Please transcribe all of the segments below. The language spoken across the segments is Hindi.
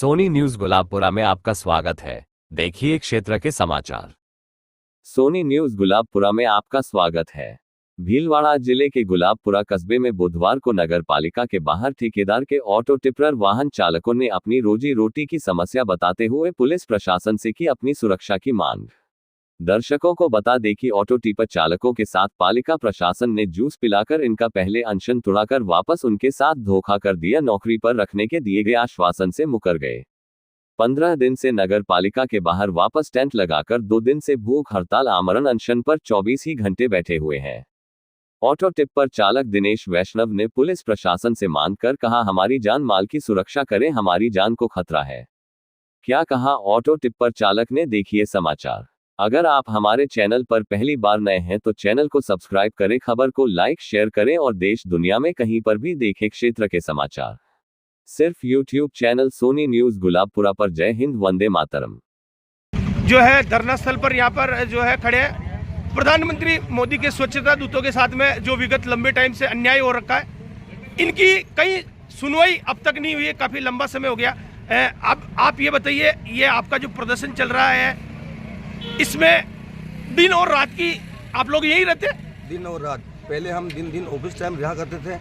सोनी न्यूज गुलाबपुरा में आपका स्वागत है। देखिए क्षेत्र के समाचार। सोनी न्यूज गुलाबपुरा में आपका स्वागत है। भीलवाड़ा जिले के गुलाबपुरा कस्बे में बुधवार को नगर पालिका के बाहर ठेकेदार के ऑटो टिप्पर वाहन चालकों ने अपनी रोजी रोटी की समस्या बताते हुए पुलिस प्रशासन से की अपनी सुरक्षा की मांग। दर्शकों को बता दें कि ऑटो टिप्पर चालकों के साथ पालिका प्रशासन ने जूस पिलाकर इनका पहले अनशन तुड़ाकर वापस उनके साथ धोखा कर दिया। नौकरी पर रखने के दिए गए आश्वासन से मुकर गए। 15 दिन से नगर पालिका के बाहर वापस टेंट लगाकर 2 दिन से भूख हड़ताल आमरण अनशन पर 24 ही घंटे बैठे हुए हैं। ऑटो टिप्पर चालक दिनेश वैष्णव ने पुलिस प्रशासन से मांग कर कहा, हमारी जान माल की सुरक्षा करें, हमारी जान को खतरा है। क्या कहा ऑटो टिप्पर चालक ने, देखिए समाचार। अगर आप हमारे चैनल पर पहली बार नए हैं तो चैनल को सब्सक्राइब करें, खबर को लाइक शेयर करें और देश दुनिया में कहीं पर भी देखें क्षेत्र के समाचार सिर्फ YouTube channel Sony news Gulabpura पर। जय हिंद, वंदे मातरम। जो है धरना स्थल पर यहाँ पर जो है खड़े प्रधानमंत्री मोदी के स्वच्छता दूतों के साथ में जो विगत लंबे टाइम से अन्याय हो रखा है, इनकी कहीं सुनवाई अब तक नहीं हुई है, काफी लंबा समय हो गया। अब आप ये बताइए, ये आपका जो प्रदर्शन चल रहा है इसमें दिन और रात की आप लोग यही रहते? दिन और रात। पहले हम दिन ऑफिस टाइम रहा करते थे,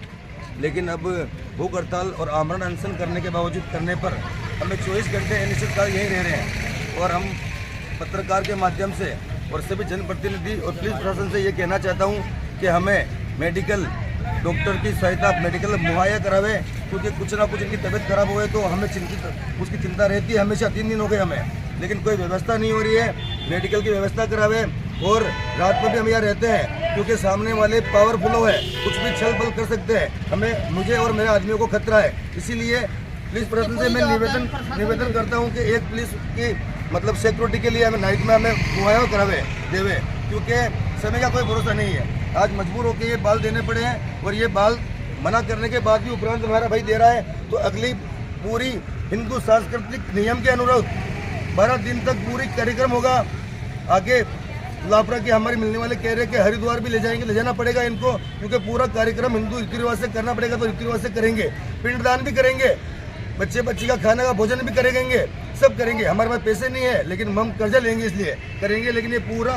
लेकिन अब भूख हड़ताल और आमरण अनशन करने के बावजूद करने पर हमें 24 घंटे अनिश्चितकाल यहीं रह रहे हैं। और हम पत्रकार के माध्यम से और सभी जनप्रतिनिधि और पुलिस प्रशासन से ये कहना चाहता हूँ कि हमें मेडिकल डॉक्टर की सहायता मेडिकल मुहैया करावे, क्योंकि कुछ ना कुछ इनकी तबीयत खराब हुए तो हमें उसकी चिंता रहती है। हमेशा 3 दिन हो गए हमें, लेकिन कोई व्यवस्था नहीं हो रही है। मेडिकल की व्यवस्था करावे। और रात में भी हम यहाँ रहते हैं क्योंकि सामने वाले पावरफुल है, कुछ भी छल बल कर सकते हैं। मुझे और मेरे आदमियों को खतरा है। इसीलिए पुलिस प्रशासन से मैं निवेदन करता हूँ कि एक पुलिस की मतलब सिक्योरिटी के लिए हमें नाइट में हमें मुहैया करावे देवे, क्योंकि समय का कोई भरोसा नहीं है। आज मजबूर होकर ये बाल देने पड़े हैं और ये बाल मना करने के बाद भी उपरांत हमारा भाई दे रहा है, तो अगली पूरी हिंदू सांस्कृतिक नियम के अनुरूप 12 दिन तक पूरी कार्यक्रम होगा। आगे लापरा के हमारे मिलने वाले कह रहे हैं कि हरिद्वार भी ले जाना पड़ेगा इनको, क्योंकि पूरा कार्यक्रम हिंदू रीति रिवाज से करना पड़ेगा। तो रीति रिवाज से करेंगे, पिंडदान भी करेंगे, बच्ची का खाने का भोजन भी करेंगे, सब करेंगे। हमारे पास पैसे नहीं है, लेकिन हम कर्जा लेंगे इसलिए करेंगे। लेकिन ये पूरा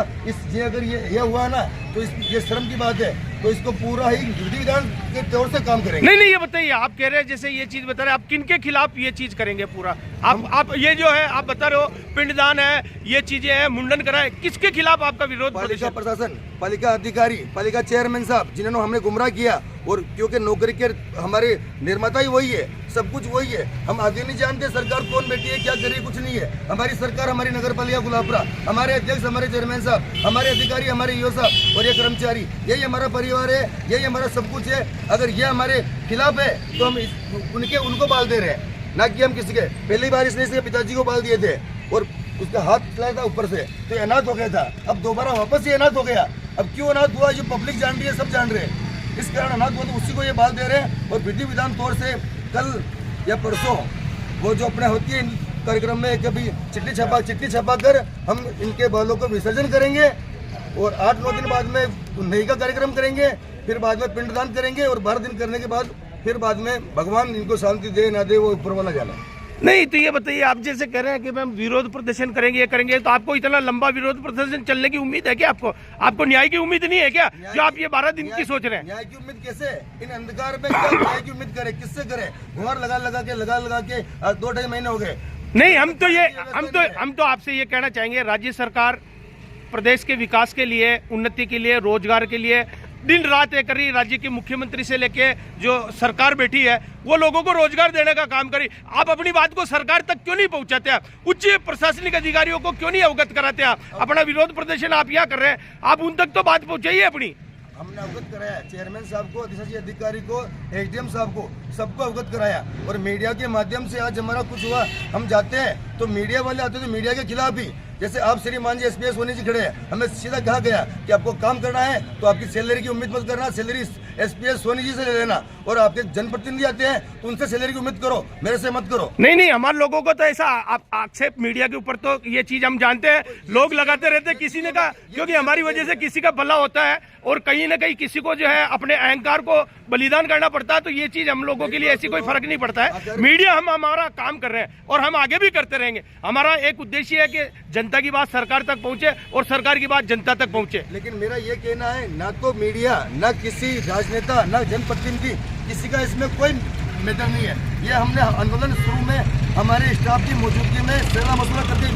अगर ये हुआ ना तो ये शर्म की बात है, तो इसको पूरा ही विधि विधान के तौर से काम करेंगे। नहीं, ये बताइए, आप कह रहे हैं जैसे ये चीज बता रहे हैं, आप किन के खिलाफ ये चीज करेंगे पूरा? आप ये जो है आप बता रहे हो पिंडदान है, ये चीजें हैं, मुंडन कराए, किसके खिलाफ आपका विरोध? पालिका प्रशासन, पालिका अधिकारी, पालिका चेयरमैन साहब, जिन्होंने हमें गुमराह किया। और क्योंकि नौकरी के हमारे निर्माता ही वही है, सब कुछ वही है। हम आगे नहीं जानते सरकार कौन बैठी है, क्या कर रही है, कुछ नहीं है। हमारी सरकार, हमारी नगर पालिका गुलाबपुरा, हमारे अध्यक्ष, हमारे चेयरमैन साहब, हमारे अधिकारी, हमारे ईओ साहब और ये कर्मचारी, यही हमारा परिवार है, यही हमारा सब कुछ है। अगर ये हमारे खिलाफ है तो हम उनको बाल दे रहे हैं, ना कि हम किसी के। पहली बार इसने इसके पिताजी को बाल दिए थे और उसका हाथ चलाया था ऊपर से, तो अनाथ हो गया था। अब दोबारा वापस ये अनाथ हो गया। अब क्यों अनाथ हुआ, जो पब्लिक जान रही है, सब जान रहे हैं। इस कारण अनाथ हुआ, तो उसी को ये बाल दे रहे हैं। और विधि विधान तौर से कल या परसों वो जो अपने होती है कार्यक्रम में कभी चिट्ठी छपा कर हम इनके बालों को विसर्जन करेंगे। और 8-9 दिन बाद में नई का कार्यक्रम करेंगे, फिर बाद में पिंडदान करेंगे। और 12 दिन करने के बाद फिर बाद में भगवान इनको शांति दे ना दे, वो ऊपर वाला जाना। नहीं, तो ये बताइए, आप जैसे कह रहे हैं कि हम विरोध प्रदर्शन करेंगे, ये करेंगे, तो आपको इतना लंबा विरोध प्रदर्शन चलने की उम्मीद है क्या? आपको न्याय की उम्मीद नहीं है क्या, जो आप ये 12 दिन की सोच रहे हैं? न्याय की उम्मीद कैसे? इन अंधकार में क्या न्याय की उम्मीद करे? किससे करे? गुहार लगा के 2-2.5 महीने हो गए। नहीं, हम तो आपसे ये कहना चाहेंगे, राज्य सरकार प्रदेश के विकास के लिए, उन्नति के लिए, रोजगार के लिए दिन रात एक कर रही। राज्य के मुख्यमंत्री से लेके जो सरकार बैठी है, वो लोगों को रोजगार देने का काम करी। आप अपनी बात को सरकार तक क्यों नहीं पहुंचाते? आप उच्च प्रशासनिक अधिकारियों को क्यों नहीं अवगत कराते? आप अपना विरोध प्रदर्शन आप यहाँ कर रहे हैं, आप उन तक तो बात पहुंचाइए अपनी। हमने अवगत कराया चेयरमैन साहब को, अधिशासी अधिकारी को, एसडीएम साहब को, सबको अवगत कराया। और मीडिया के माध्यम से आज हमारा कुछ हुआ, हम जाते हैं तो मीडिया वाले आते तो मीडिया के खिलाफ ही। जैसे आप श्रीमान जी एसपीएस सोनी जी खड़े हैं, हमें सीधा कहा गया कि आपको काम करना है तो आपकी सैलरी की उम्मीद मत करना, सैलरी एसपीएस सोनी जी से ले लेना, और आपके जनप्रतिनिधि आते हैं तो उनसे सैलरी की उम्मीद करो, मेरे से मत करो। नहीं, हमारे लोगों को तो ऐसा आक्षेप मीडिया के ऊपर, तो ये चीज हम जानते हैं, लोग लगाते रहते हैं किसी ने का, क्योंकि हमारी वजह से किसी का भला होता है और कहीं ना कहीं किसी को जो है अपने अहंकार को बलिदान करना पड़ता है, तो ये चीज हम लोगों के लिए ऐसी कोई फर्क नहीं पड़ता है। मीडिया हम हमारा काम कर रहे हैं और हम आगे भी करते रहेंगे। हमारा एक उद्देश्य है कि जनता की बात सरकार तक पहुंचे और सरकार की बात जनता तक पहुंचे। लेकिन मेरा ये कहना है, ना तो मीडिया, ना किसी राजनेता, ना जनप्रतिनिधि, किसी का इसमें कोई मैटर नहीं है। ये हमने आंदोलन शुरू में हमारे स्टाफ की मौजूदगी में सेवा मसला करके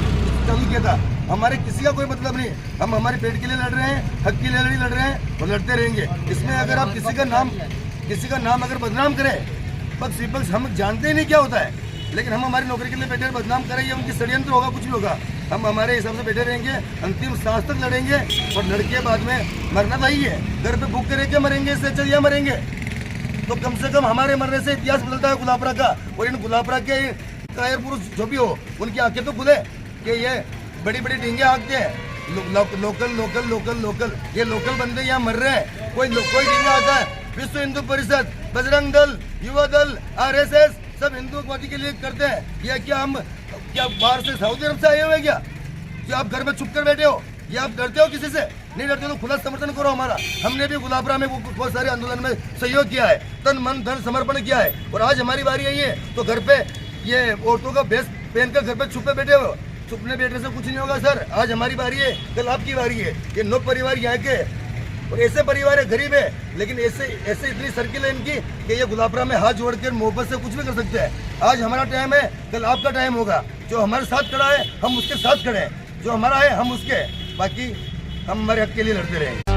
चालू किया था। हमारे किसी का कोई मतलब नहीं, हम हमारे पेट के लिए लड़ रहे हैं, हक के लिए लड़ रहे हैं और लड़ते रहेंगे। इसमें अगर आप किसी का नाम अगर बदनाम करें, पक्ष विपक्ष हम जानते ही नहीं क्या होता है, लेकिन हम हमारी नौकरी के लिए बैठे बदनाम करेंगे, उनकी षड्यंत्र होगा, कुछ भी होगा, हम हमारे हिसाब से बैठे रहेंगे, अंतिम सांस तक लड़ेंगे और लड़के बाद में मरना भाई है, घर पे भूख के मरेंगे, इससे चलिए मरेंगे। तो कम से कम हमारे मरने से इतिहास बदलता है गुलाबरा का, और इन गुलाबरा के कायर पुरुष जो भी हो, उनकी आंखें तो खुले कि ये बड़ी बड़ी डींगे हाँकते हैं, लोकल लोकल लोकल लोकल, ये लोकल बंदे यहाँ मर रहे हैं, कोई डींगा आता है। विश्व हिंदू परिषद, बजरंग दल, युवा दल, RSS सब हिंदुत्ववादी के लिए करते हैं। ये क्या बाहर से सऊदी अरब से आए हुए क्या? जो आप घर में छुप कर बैठे हो, ये आप डरते हो किसी से? नहीं डरते तो खुला समर्थन करो हमारा। हमने भी गुलाबरा में बहुत सारे आंदोलन में सहयोग किया है, तन मन धन समर्पण किया है, और आज हमारी बारी आई है तो घर पे ये औरतों का भेष पहनकर घर पे छुपे बैठे हो। छुपने बैठने से कुछ नहीं होगा सर, आज हमारी बारी है, कल आपकी बारी है। ये 9 परिवार यहाँ के और ऐसे परिवार है, गरीब है, लेकिन ऐसे इतनी सर्किल है इनकी कि ये गुलाबरा में हाथ जोड़कर मोहब्बत से कुछ भी कर सकते हैं। आज हमारा टाइम है, कल आपका टाइम होगा। जो हमारे साथ खड़ा है हम उसके साथ खड़े हैं, जो हमारा है हम उसके, बाकी हम हमारे हक के लिए लड़ते रहेंगे।